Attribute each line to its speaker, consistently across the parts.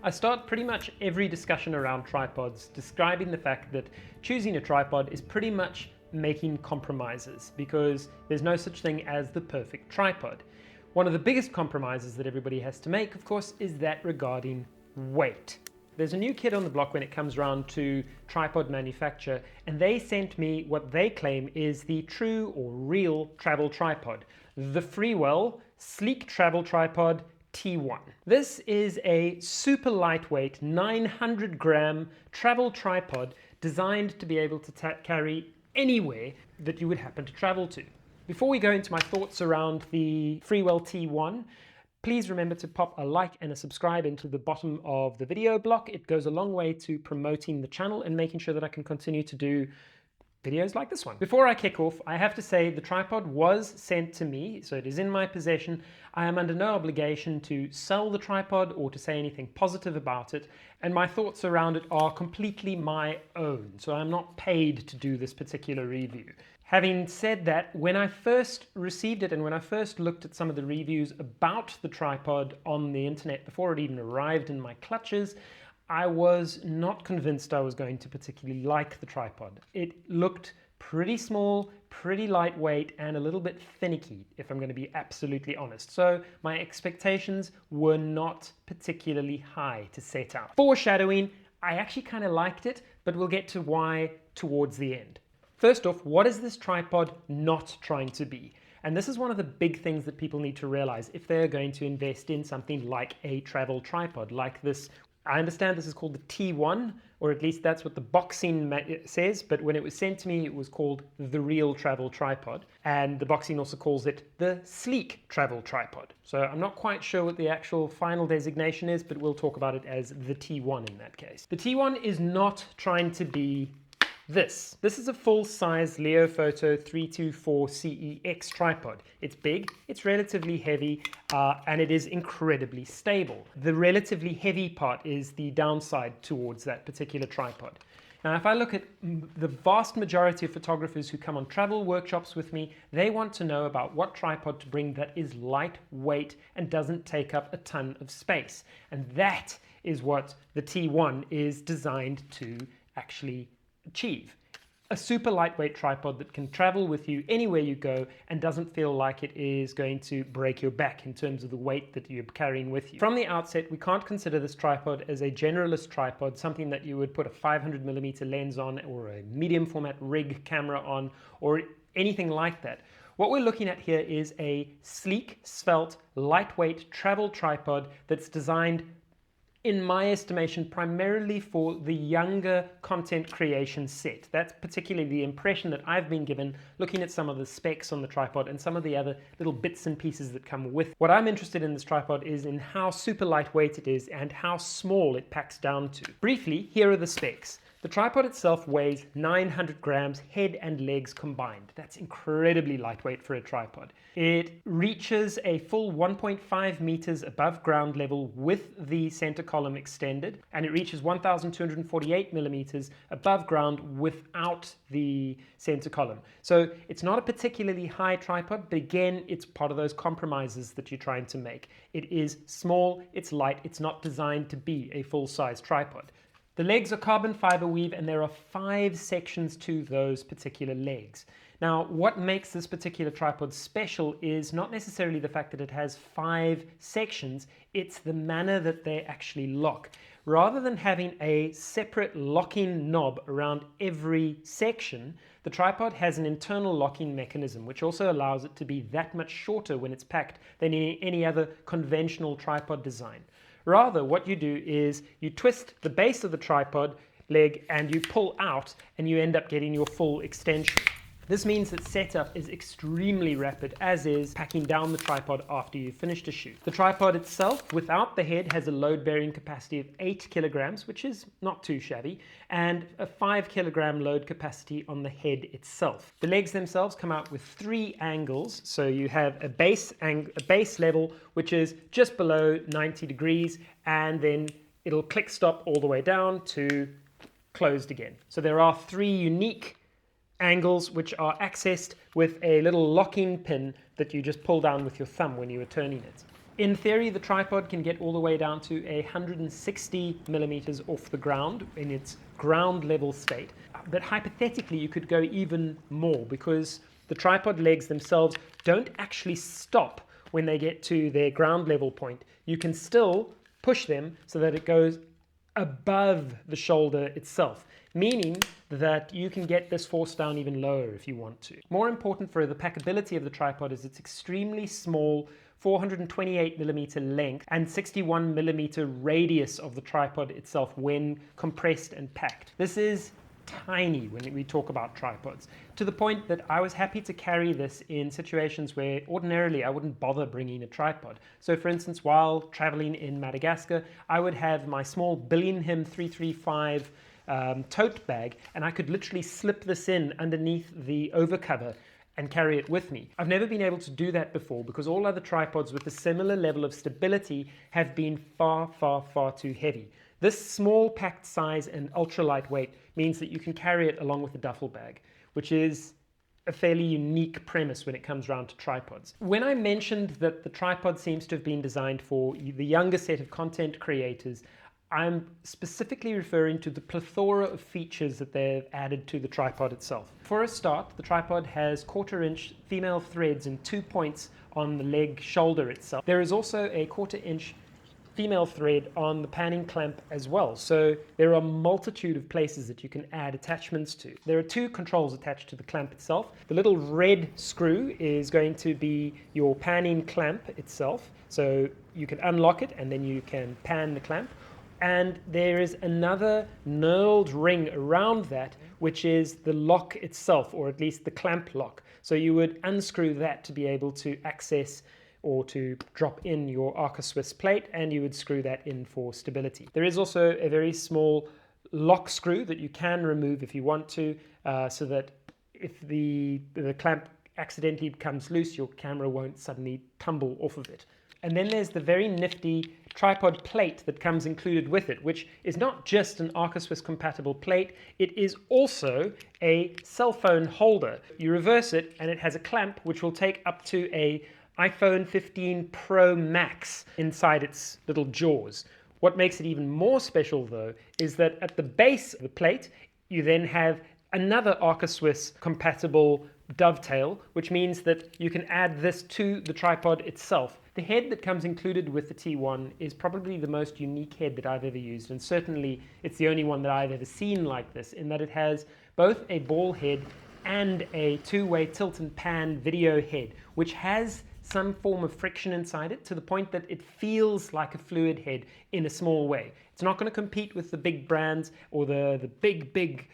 Speaker 1: I start pretty much every discussion around tripods describing the fact that choosing a tripod is pretty much making compromises, because there's no such thing as the perfect tripod. One of the biggest compromises that everybody has to make, of course, is that regarding weight. There's a new kid on the block when it comes around to tripod manufacture, and they sent me what they claim is the true or real travel tripod, the Freewell Sleek Travel Tripod T1. This is a super lightweight 900 gram travel tripod designed to be able to carry anywhere that you would happen to travel to. Before we go into my thoughts around the Freewell T1, please remember to pop a like and a subscribe into the bottom of the video block. It goes a long way to promoting the channel and making sure that I can continue to do videos like this one. Before I kick off, I have to say the tripod was sent to me, so it is in my possession. I am under no obligation to sell the tripod or to say anything positive about it, and my thoughts around it are completely my own, so I'm not paid to do this particular review. Having said that, when I first received it and when I first looked at some of the reviews about the tripod on the internet before it even arrived in my clutches, I was not convinced I was going to particularly like the tripod. It looked pretty small, pretty lightweight, and a little bit finicky, if I'm going to be absolutely honest. So my expectations were not particularly high to set out. Foreshadowing, I actually kind of liked it, but we'll get to why towards the end. First off, what is this tripod not trying to be? And this is one of the big things that people need to realize if they're going to invest in something like a travel tripod, like this. I understand this is called the T1, or at least that's what the boxing says, but when it was sent to me, it was called the real travel tripod. And the boxing also calls it the sleek travel tripod. So I'm not quite sure what the actual final designation is, but we'll talk about it as the T1 in that case. The T1 is not trying to be this. This is a full-size Leofoto 324 CEX tripod. It's big, it's relatively heavy, and it is incredibly stable. The relatively heavy part is the downside towards that particular tripod. Now, if I look at the vast majority of photographers who come on travel workshops with me, they want to know about what tripod to bring that is lightweight and doesn't take up a ton of space. And that is what the T1 is designed to actually achieve. A super lightweight tripod that can travel with you anywhere you go and doesn't feel like it is going to break your back in terms of the weight that you're carrying with you. From the outset, we can't consider this tripod as a generalist tripod, something that you would put a 500mm lens on or a medium format rig camera on or anything like that. What we're looking at here is a sleek, svelte, lightweight travel tripod that's designed, in my estimation, primarily for the younger content creation set. That's particularly the impression that I've been given looking at some of the specs on the tripod and some of the other little bits and pieces that come with. What I'm interested in this tripod is in how super lightweight it is and how small it packs down to. Briefly, here are the specs. The tripod itself weighs 900 grams, head and legs combined. That's incredibly lightweight for a tripod. It reaches a full 1.5 meters above ground level with the center column extended, and it reaches 1,248 millimeters above ground without the center column. So it's not a particularly high tripod, but again, it's part of those compromises that you're trying to make. It is small, it's light, it's not designed to be a full-size tripod. The legs are carbon fiber weave, and there are 5 sections to those particular legs. Now, what makes this particular tripod special is not necessarily the fact that it has 5 sections, it's the manner that they actually lock. Rather than having a separate locking knob around every section, the tripod has an internal locking mechanism, which also allows it to be that much shorter when it's packed than any other conventional tripod design. Rather, what you do is you twist the base of the tripod leg and you pull out, and you end up getting your full extension. This means that setup is extremely rapid, as is packing down the tripod after you've finished a shoot. The tripod itself, without the head, has a load-bearing capacity of 8 kilograms, which is not too shabby, and a 5 kilogram load capacity on the head itself. The legs themselves come out with 3 angles, so you have a base level, which is just below 90 degrees, and then it'll click stop all the way down to closed again. So there are 3 unique angles which are accessed with a little locking pin that you just pull down with your thumb when you are turning it. In theory, the tripod can get all the way down to 160 millimeters off the ground in its ground level state. But hypothetically, you could go even more because the tripod legs themselves don't actually stop when they get to their ground level point. You can still push them so that it goes above the shoulder itself, meaning that you can get this force down even lower if you want to. More important for the packability of the tripod is its extremely small 428 millimeter length and 61 millimeter radius of the tripod itself when compressed and packed. This is tiny when we talk about tripods, to the point that I was happy to carry this in situations where ordinarily I wouldn't bother bringing a tripod. So for instance, while traveling in Madagascar, I would have my small Billingham 335 tote bag, and I could literally slip this in underneath the overcover and carry it with me. I've never been able to do that before because all other tripods with a similar level of stability have been far, far, far too heavy. This small packed size and ultra lightweight means that you can carry it along with a duffel bag, which is a fairly unique premise when it comes around to tripods. When I mentioned that the tripod seems to have been designed for the younger set of content creators, I'm specifically referring to the plethora of features that they've added to the tripod itself. For a start, the tripod has 1/4 inch female threads in 2 points on the leg shoulder itself. There is also a 1/4 inch female thread on the panning clamp as well. So there are a multitude of places that you can add attachments to. There are 2 controls attached to the clamp itself. The little red screw is going to be your panning clamp itself. So you can unlock it and then you can pan the clamp. And there is another knurled ring around that, which is the lock itself, or at least the clamp lock. So you would unscrew that to be able to access or to drop in your Arca Swiss plate, and you would screw that in for stability. There is also a very small lock screw that you can remove if you want to, so that if the clamp accidentally becomes loose, your camera won't suddenly tumble off of it. And then there's the very nifty tripod plate that comes included with it, which is not just an Arca Swiss compatible plate, it is also a cell phone holder. You reverse it and it has a clamp which will take up to a iPhone 15 Pro Max inside its little jaws. What makes it even more special though is that at the base of the plate you then have another Arca Swiss compatible dovetail, which means that you can add this to the tripod itself. The head that comes included with the T1 is probably the most unique head that I've ever used, and certainly it's the only one that I've ever seen like this, in that it has both a ball head and a 2-way tilt and pan video head, which has some form of friction inside it to the point that it feels like a fluid head in a small way. It's not going to compete with the big brands or the big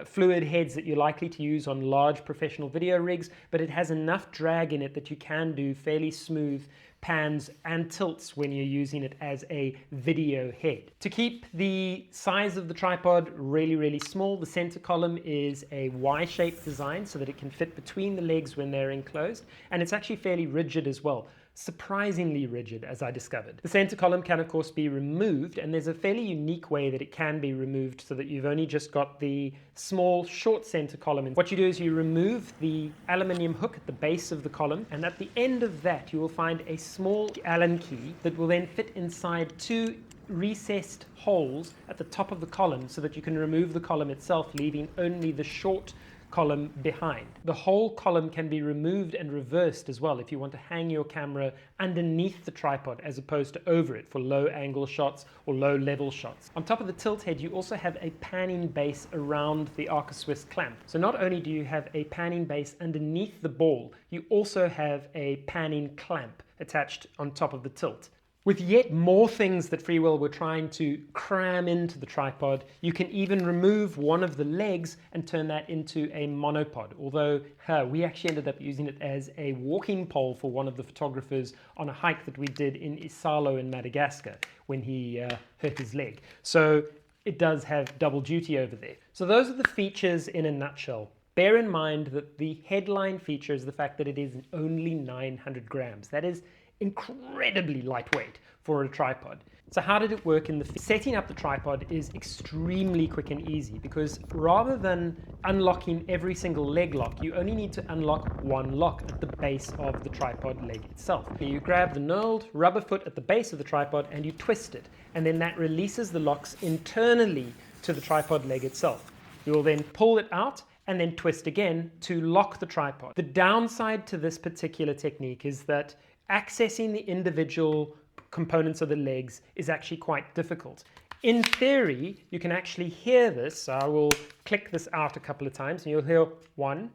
Speaker 1: fluid heads that you're likely to use on large professional video rigs, but it has enough drag in it that you can do fairly smooth pans and tilts when you're using it as a video head. To keep the size of the tripod really, really small, the center column is a Y-shaped design so that it can fit between the legs when they're enclosed, and it's actually fairly rigid as well. Surprisingly rigid, as I discovered. The center column can of course be removed, and there's a fairly unique way that it can be removed so that you've only just got the small short center column. And what you do is you remove the aluminium hook at the base of the column, and at the end of that you will find a small Allen key that will then fit inside 2 recessed holes at the top of the column so that you can remove the column itself, leaving only the short column behind. The whole column can be removed and reversed as well if you want to hang your camera underneath the tripod as opposed to over it for low angle shots or low level shots. On top of the tilt head you also have a panning base around the Arca Swiss clamp. So not only do you have a panning base underneath the ball, you also have a panning clamp attached on top of the tilt. With yet more things that Freewell were trying to cram into the tripod, you can even remove one of the legs and turn that into a monopod. Although we actually ended up using it as a walking pole for one of the photographers on a hike that we did in Isalo in Madagascar when he hurt his leg. So it does have double duty over there. So those are the features in a nutshell. Bear in mind that the headline feature is the fact that it is only 900 grams. That is incredibly lightweight for a tripod. So how did it work in the field? Setting up the tripod is extremely quick and easy because rather than unlocking every single leg lock, you only need to unlock one lock at the base of the tripod leg itself. You grab the knurled rubber foot at the base of the tripod and you twist it, and then that releases the locks internally to the tripod leg itself. You will then pull it out and then twist again to lock the tripod. The downside to this particular technique is that accessing the individual components of the legs is actually quite difficult. In theory, you can actually hear this, so I will click this out a couple of times and you'll hear 1,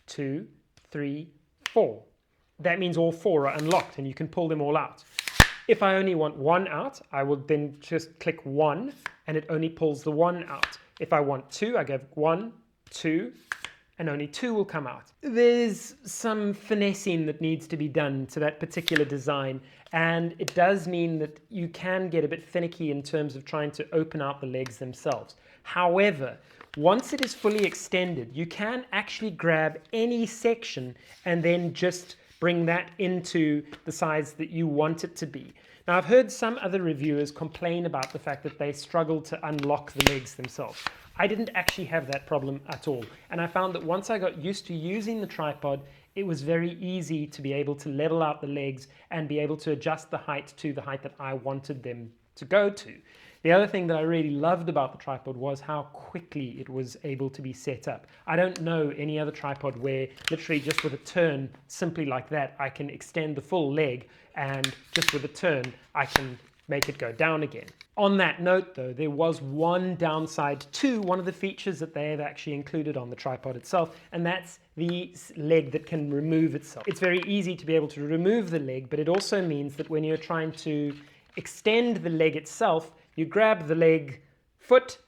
Speaker 1: 2, 3, 4. That means all 4 are unlocked and you can pull them all out. If I only want 1 out, I will then just click 1 and it only pulls the 1 out. If I want 2, I go 1, 2, and only 2 will come out. There's some finessing that needs to be done to that particular design, and it does mean that you can get a bit finicky in terms of trying to open out the legs themselves. However, once it is fully extended, you can actually grab any section and then just bring that into the size that you want it to be. Now, I've heard some other reviewers complain about the fact that they struggle to unlock the legs themselves. I didn't actually have that problem at all. And I found that once I got used to using the tripod, it was very easy to be able to level out the legs and be able to adjust the height to the height that I wanted them to go to. The other thing that I really loved about the tripod was how quickly it was able to be set up. I don't know any other tripod where literally just with a turn, simply like that, I can extend the full leg, and just with a turn, I can make it go down again. On that note though, there was one downside to one of the features that they have actually included on the tripod itself, and that's the leg that can remove itself. It's very easy to be able to remove the leg, but it also means that when you're trying to extend the leg itself, you grab the leg foot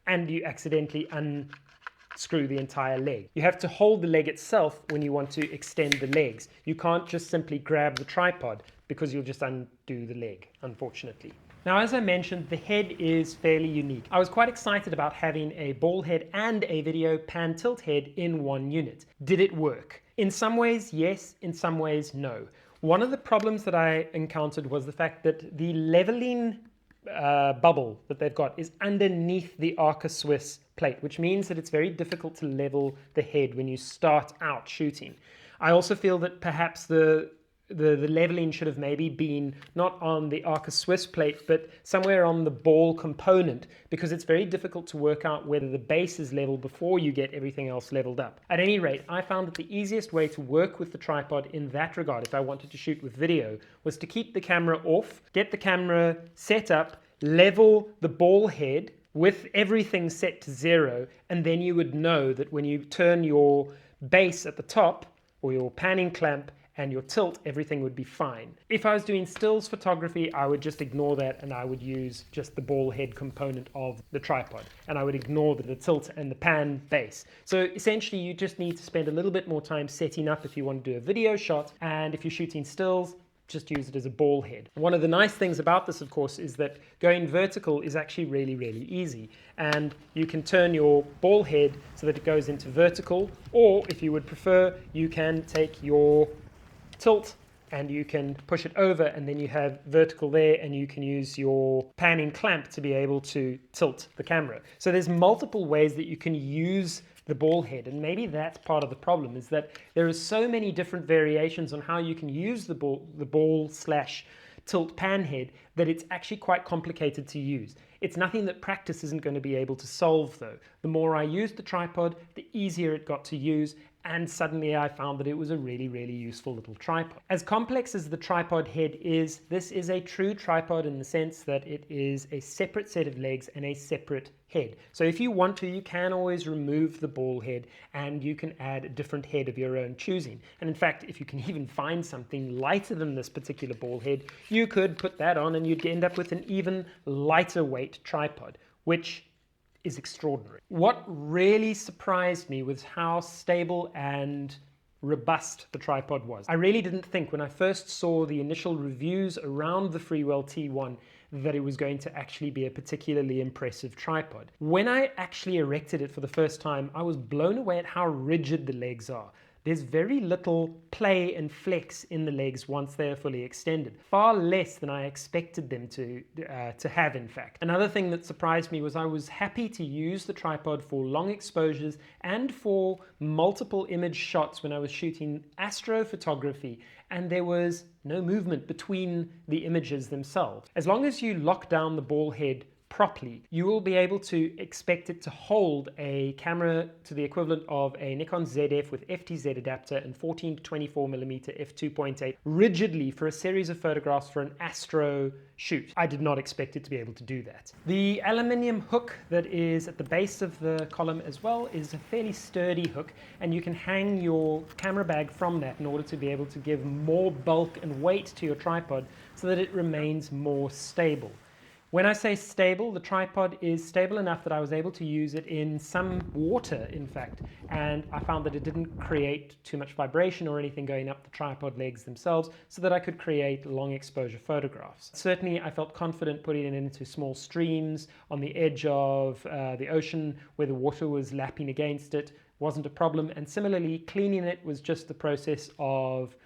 Speaker 1: and you accidentally unscrew the entire leg. You have to hold the leg itself when you want to extend the legs. You can't just simply grab the tripod because you'll just undo the leg, unfortunately. Now, as I mentioned, the head is fairly unique. I was quite excited about having a ball head and a video pan tilt head in one unit. Did it work? In some ways, yes. In some ways, no. One of the problems that I encountered was the fact that the leveling bubble that they've got is underneath the Arca Swiss plate, which means that it's very difficult to level the head when you start out shooting. I also feel that perhaps the leveling should have maybe been not on the Arca Swiss plate, but somewhere on the ball component, because it's very difficult to work out whether the base is level before you get everything else leveled up. At any rate, I found that the easiest way to work with the tripod in that regard, if I wanted to shoot with video, was to keep the camera off, get the camera set up, level the ball head with everything set to 0, and then you would know that when you turn your base at the top, or your panning clamp, and your tilt, everything would be fine. If I was doing stills photography, I would just ignore that and I would use just the ball head component of the tripod, and I would ignore the tilt and the pan base. So essentially you just need to spend a little bit more time setting up if you want to do a video shot, and if you're shooting stills, just use it as a ball head. One of the nice things about this, of course, is that going vertical is actually really, really easy. And you can turn your ball head so that it goes into vertical, or if you would prefer, you can take your tilt and you can push it over, and then you have vertical there, and you can use your panning clamp to be able to tilt the camera. So there's multiple ways that you can use the ball head, and maybe that's part of the problem, is that there are so many different variations on how you can use the ball slash tilt pan head that it's actually quite complicated to use. It's nothing that practice isn't going to be able to solve though. The more I used the tripod, the easier it got to use, and suddenly I found that it was a really, really useful little tripod. As complex as the tripod head is, this is a true tripod in the sense that it is a separate set of legs and a separate head. So if you want to, you can always remove the ball head and you can add a different head of your own choosing. And in fact, if you can even find something lighter than this particular ball head, you could put that on and you'd end up with an even lighter weight tripod, which is extraordinary. What really surprised me was how stable and robust the tripod was. I really didn't think when I first saw the initial reviews around the Freewell T1 that it was going to actually be a particularly impressive tripod. When I actually erected it for the first time, I was blown away at how rigid the legs are. there's very little play and flex in the legs once they are fully extended. Far less than I expected them to have, in fact. Another thing that surprised me was I was happy to use the tripod for long exposures and for multiple image shots when I was shooting astrophotography, and there was no movement between the images themselves. As long as you lock down the ball head properly, you will be able to expect it to hold a camera to the equivalent of a Nikon ZF with FTZ adapter and 14 to 24mm f2.8 rigidly for a series of photographs for an astro shoot. I did not expect it to be able to do that. The aluminium hook that is at the base of the column as well is a fairly sturdy hook, and you can hang your camera bag from that in order to be able to give more bulk and weight to your tripod so that it remains more stable. When I say stable, the tripod is stable enough that I was able to use it in some water, in fact, and I found that it didn't create too much vibration or anything going up the tripod legs themselves, so that I could create long exposure photographs. Certainly, I felt confident putting it into small streams on the edge of the ocean where the water was lapping against it. Wasn't a problem, and similarly, cleaning it was just the process of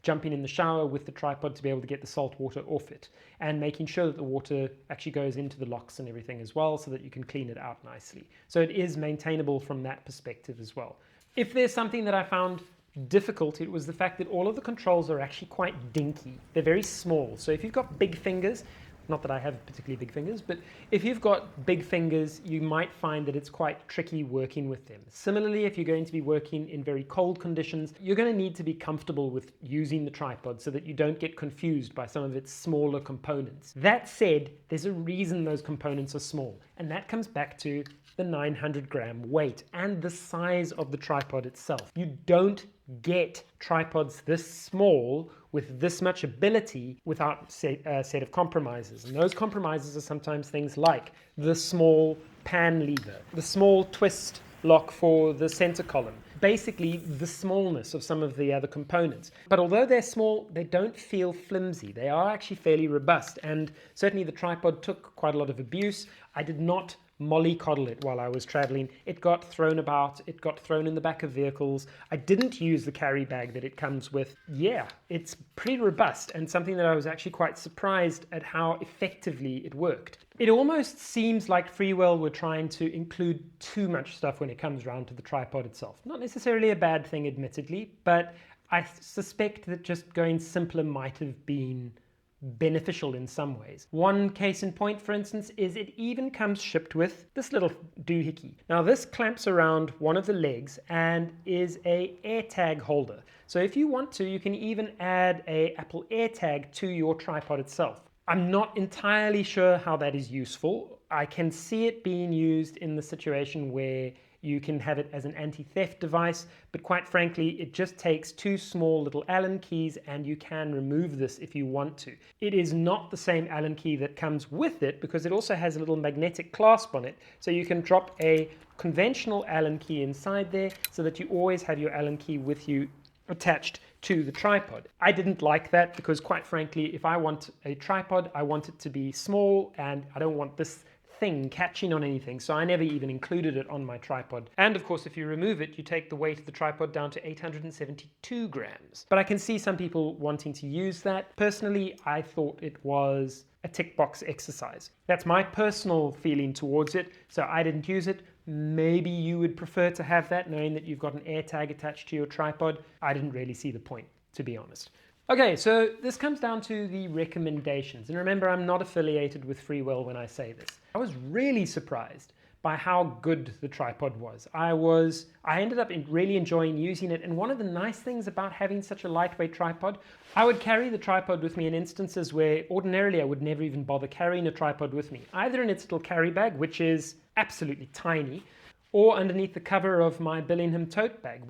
Speaker 1: jumping in the shower with the tripod to be able to get the salt water off it, and making sure that the water actually goes into the locks and everything as well so that you can clean it out nicely. So it is maintainable from that perspective as well. If there's something that I found difficult, it was the fact that all of the controls are actually quite dinky. They're very small. So if you've got big fingers, not that I have particularly big fingers, but if you've got big fingers, you might find that it's quite tricky working with them. Similarly, if you're going to be working in very cold conditions, you're going to need to be comfortable with using the tripod so that you don't get confused by some of its smaller components. That said, there's a reason those components are small, and that comes back to the 900-gram weight and the size of the tripod itself. You don't get tripods this small with this much ability without a set of compromises. And those compromises are sometimes things like the small pan lever, the small twist lock for the center column, basically the smallness of some of the other components. But although they're small, they don't feel flimsy. They are actually fairly robust, and certainly the tripod took quite a lot of abuse. I did not mollycoddle it while I was traveling. It got thrown about, it got thrown in the back of vehicles. I didn't use the carry bag that it comes with. Yeah, it's pretty robust, and something that I was actually quite surprised at how effectively it worked. It almost seems like Freewell were trying to include too much stuff when it comes around to the tripod itself. Not necessarily a bad thing, admittedly, but I suspect that just going simpler might have been beneficial in some ways. One case in point, for instance, is it even comes shipped with this little doohickey. Now this clamps around one of the legs and is a AirTag holder. So if you want to, you can even add a Apple AirTag to your tripod itself. I'm not entirely sure how that is useful. I can see it being used in the situation where you can have it as an anti-theft device, but quite frankly, it just takes two small little Allen keys and you can remove this if you want to. It is not the same Allen key that comes with it because it also has a little magnetic clasp on it, so you can drop a conventional Allen key inside there so that you always have your Allen key with you attached to the tripod. I didn't like that because quite frankly, if I want a tripod, I want it to be small and I don't want this thing catching on anything, so I never even included it on my tripod. And of course, if you remove it, you take the weight of the tripod down to 872 grams. But I can see some people wanting to use that. Personally, I thought it was a tick box exercise. That's my personal feeling towards it, so I didn't use it. Maybe you would prefer to have that, knowing that you've got an AirTag attached to your tripod. I didn't really see the point, to be honest. Okay, so this comes down to the recommendations. And remember, I'm not affiliated with Freewell when I say this. I was really surprised by how good the tripod was. I ended up really enjoying using it. And one of the nice things about having such a lightweight tripod, I would carry the tripod with me in instances where ordinarily I would never even bother carrying a tripod with me, either in its little carry bag, which is absolutely tiny, or underneath the cover of my Billingham tote bag,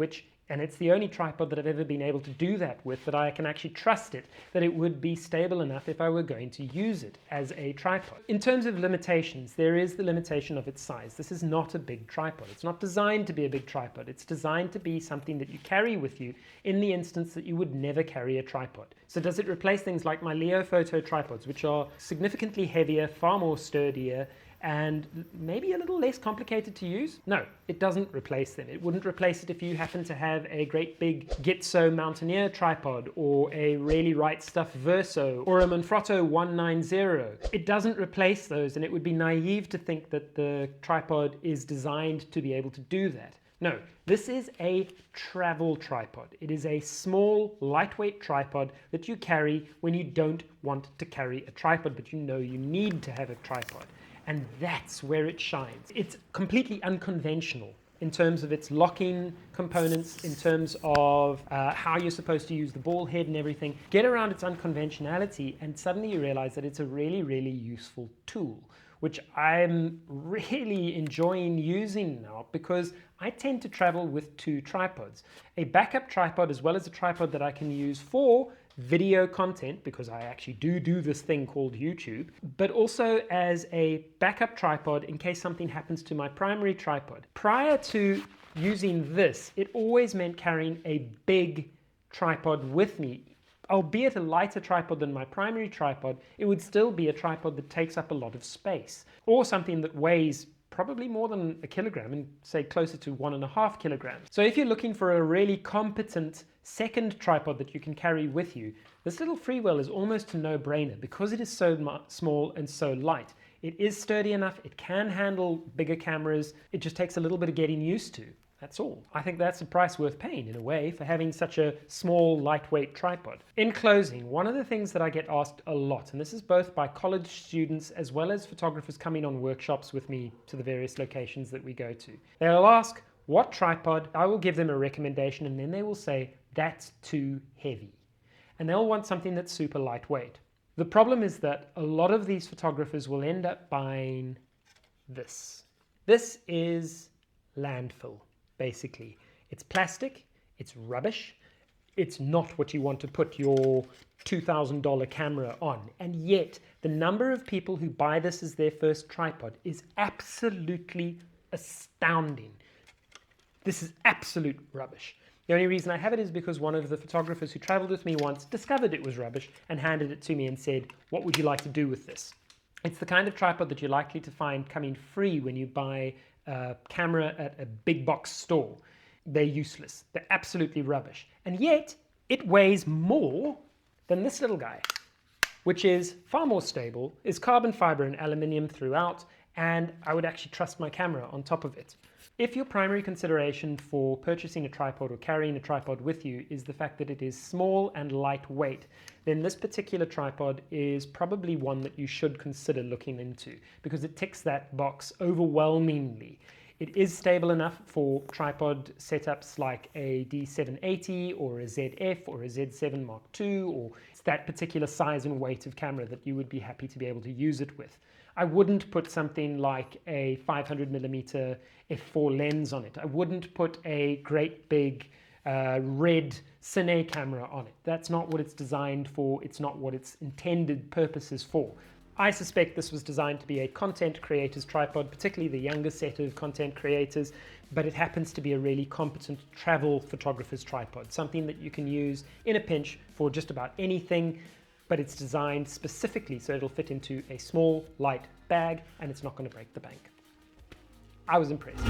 Speaker 1: and it's the only tripod that I've ever been able to do that with, that I can actually trust it, that it would be stable enough if I were going to use it as a tripod. In terms of limitations, there is the limitation of its size. This is not a big tripod. It's not designed to be a big tripod. It's designed to be something that you carry with you in the instance that you would never carry a tripod. So does it replace things like my Leo Photo tripods, which are significantly heavier, far more sturdier, and maybe a little less complicated to use. No, it doesn't replace them. It wouldn't replace it if you happen to have a great big Gitzo Mountaineer tripod, or a Really Right Stuff Verso, or a Manfrotto 190. It doesn't replace those, and it would be naive to think that the tripod is designed to be able to do that. No, this is a travel tripod. It is a small, lightweight tripod that you carry when you don't want to carry a tripod, but you know you need to have a tripod. And that's where it shines. It's completely unconventional in terms of its locking components, in terms of how you're supposed to use the ball head and everything. Get around its unconventionality and suddenly you realize that it's a really, really useful tool, which I'm really enjoying using now because I tend to travel with two tripods. A backup tripod as well as a tripod that I can use for video content, because I actually do this thing called YouTube, but also as a backup tripod in case something happens to my primary tripod. Prior to using this, it always meant carrying a big tripod with me. Albeit a lighter tripod than my primary tripod, it would still be a tripod that takes up a lot of space, or something that weighs probably more than a kilogram, and say closer to 1.5 kilograms. So if you're looking for a really competent second tripod that you can carry with you, this little Freewell is almost a no-brainer because it is so small and so light. It is sturdy enough, it can handle bigger cameras, it just takes a little bit of getting used to. That's all. I think that's a price worth paying in a way for having such a small, lightweight tripod. In closing, one of the things that I get asked a lot, and this is both by college students as well as photographers coming on workshops with me to the various locations that we go to. They'll ask, what tripod? I will give them a recommendation and then they will say, that's too heavy. And they'll want something that's super lightweight. The problem is that a lot of these photographers will end up buying this. This is landfill. Basically, it's plastic, it's rubbish, it's not what you want to put your $2,000 camera on. And yet, the number of people who buy this as their first tripod is absolutely astounding. This is absolute rubbish. The only reason I have it is because one of the photographers who traveled with me once discovered it was rubbish and handed it to me and said, what would you like to do with this? It's the kind of tripod that you're likely to find coming free when you buy a camera at a big box store. They're useless. They're absolutely rubbish. And yet, it weighs more than this little guy, which is far more stable, is carbon fiber and aluminium throughout, and I would actually trust my camera on top of it. If your primary consideration for purchasing a tripod or carrying a tripod with you is the fact that it is small and lightweight, then this particular tripod is probably one that you should consider looking into because it ticks that box overwhelmingly. It is stable enough for tripod setups like a D780 or a ZF or a Z7 Mark II, or it's that particular size and weight of camera that you would be happy to be able to use it with. I wouldn't put something like a 500mm f4 lens on it. I wouldn't put a great big red Cine camera on it. That's not what it's designed for. It's not what its intended purpose is for. I suspect this was designed to be a content creator's tripod, particularly the younger set of content creators, but it happens to be a really competent travel photographer's tripod, something that you can use in a pinch for just about anything, but it's designed specifically so it'll fit into a small, light bag and it's not going to break the bank. I was impressed.